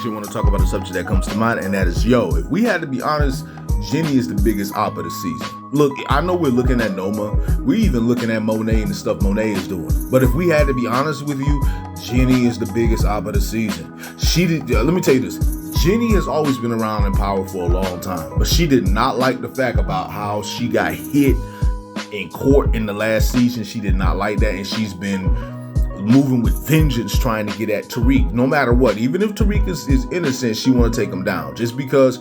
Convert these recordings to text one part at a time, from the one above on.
Shit want to talk about a subject that comes to mind, and that is, if we had to be honest, Jenny is the biggest op of the season. Look, I know we're looking at Noma. We're even looking at Monet and the stuff Monet is doing. But if we had to be honest with you, Jenny is the biggest op of the season. Let me tell you this. Jenny has always been around in power for a long time, but she did not like the fact about how she got hit in court in the last season. She did not like that, and she's been moving with vengeance trying to get at Tariq no matter what. Even if Tariq is innocent, she want to take him down just because.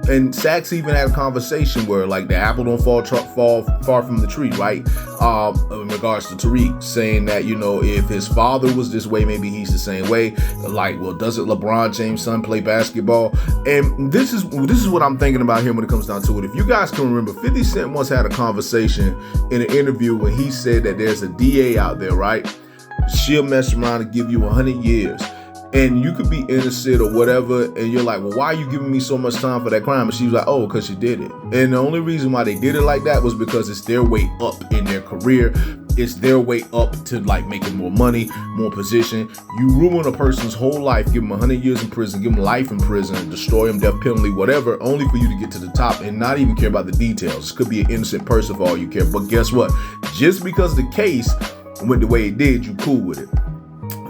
And Saxe even had a conversation where like the apple don't fall far from the tree, right? In regards to Tariq, saying that, if his father was this way, maybe he's the same way. Like, well, doesn't LeBron James' son play basketball? And this is what I'm thinking about here when it comes down to it. If you guys can remember, 50 Cent once had a conversation in an interview when he said that there's a DA out there, right? She'll mess around and give you 100 years. And you could be innocent or whatever, and you're like, well, why are you giving me so much time for that crime? And she was like, oh, because you did it. And the only reason why they did it like that was because it's their way up in their career. It's their way up to like making more money, more position. You ruin a person's whole life, give them 100 years in prison, give them life in prison, destroy them, death penalty, whatever, only for you to get to the top and not even care about the details. This could be an innocent person for all you care. But guess what? Just because the case went the way it did, you cool with it.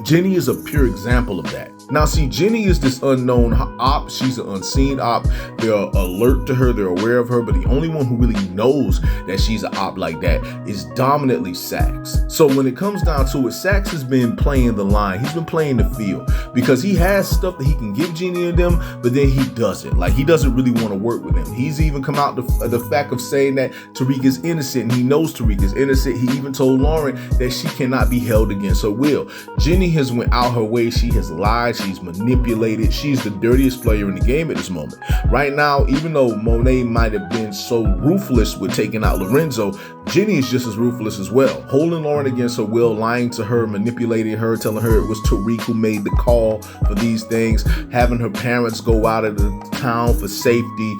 Jenny is a pure example of that. Now, see, Jenny is this unknown op. She's an unseen op. They're alert to her. They're aware of her. But the only one who really knows that she's an op like that is dominantly Saxe. So when it comes down to it, Saxe has been playing the line. He's been playing the field because he has stuff that he can give Jenny and them, but then he doesn't. Like, he doesn't really want to work with them. He's even come out the fact of saying that Tariq is innocent, and he knows Tariq is innocent. He even told Lauren that she cannot be held against her will. Jenny has went out her way. She has lied. She's manipulated. She's the dirtiest player in the game at this moment. Right now, even though Monet might have been so ruthless with taking out Lorenzo, Jenny is just as ruthless as well. Holding Lauren against her will, lying to her, manipulating her, telling her it was Tariq who made the call for these things, having her parents go out of the town for safety,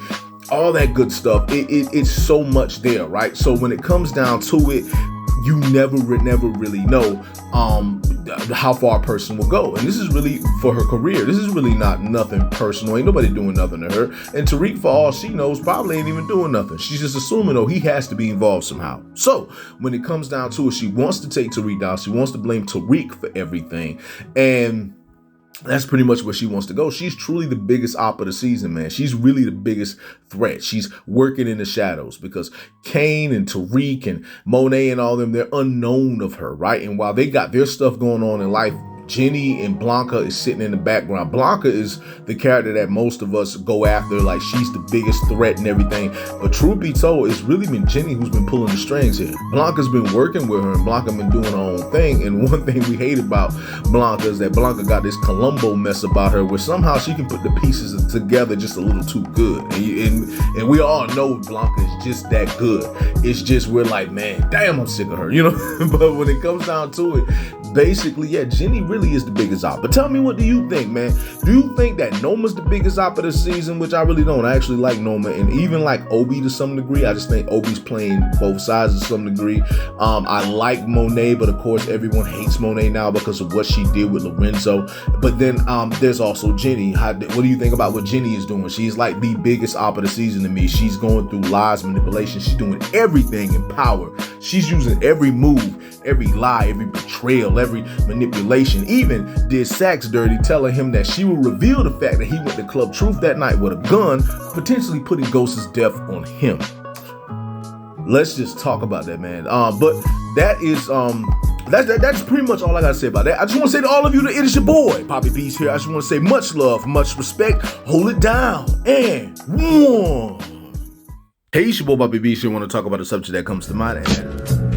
all that good stuff. It's so much there, right? So when it comes down to it, you never really know how far a person will go. And this is really for her career. This is really not nothing personal. Ain't nobody doing nothing to her. And Tariq, for all she knows, probably ain't even doing nothing. She's just assuming, he has to be involved somehow. So when it comes down to it, she wants to take Tariq down. She wants to blame Tariq for everything. And that's pretty much where she wants to go. She's truly the biggest op of the season, man. She's really the biggest threat. She's working in the shadows because Kane and Tariq and Monet and all them, they're unknown of her, right? And while they got their stuff going on in life, Jenny and Blanca is sitting in the background. Blanca is the character that most of us go after, like she's the biggest threat and everything. But truth be told, it's really been Jenny who's been pulling the strings here. Blanca's been working with her, and Blanca been doing her own thing. And one thing we hate about Blanca is that Blanca got this Columbo mess about her, where somehow she can put the pieces together just a little too good. And we all know Blanca is just that good. It's just we're like, man, damn, I'm sick of her, But when it comes down to it, basically, Jenny really is the biggest op. But tell me, what do you think, man? Do you think that Noma's the biggest op of the season? Which I really don't. I actually like Noma and even like Obi to some degree. I just think Obi's playing both sides to some degree. I like Monet, but of course everyone hates Monet now because of what she did with Lorenzo. But then there's also Jenny. What do you think about what Jenny is doing? She's like the biggest op of the season to me. She's going through lies, manipulation. She's doing everything in power. She's using every move, every lie, every betrayal, every manipulation. Even did Saxe dirty, telling him that she will reveal the fact that he went to Club Truth that night with a gun, potentially putting Ghost's death on him. Let's just talk about that, man. But that is that's pretty much all I gotta say about that. I just want to say to all of you that it is your boy, Poppy Beast here. I just want to say much love, much respect. Hold it down. And one. Hey, it's your boy, Poppy Beast here. I want to talk about a subject that comes to mind.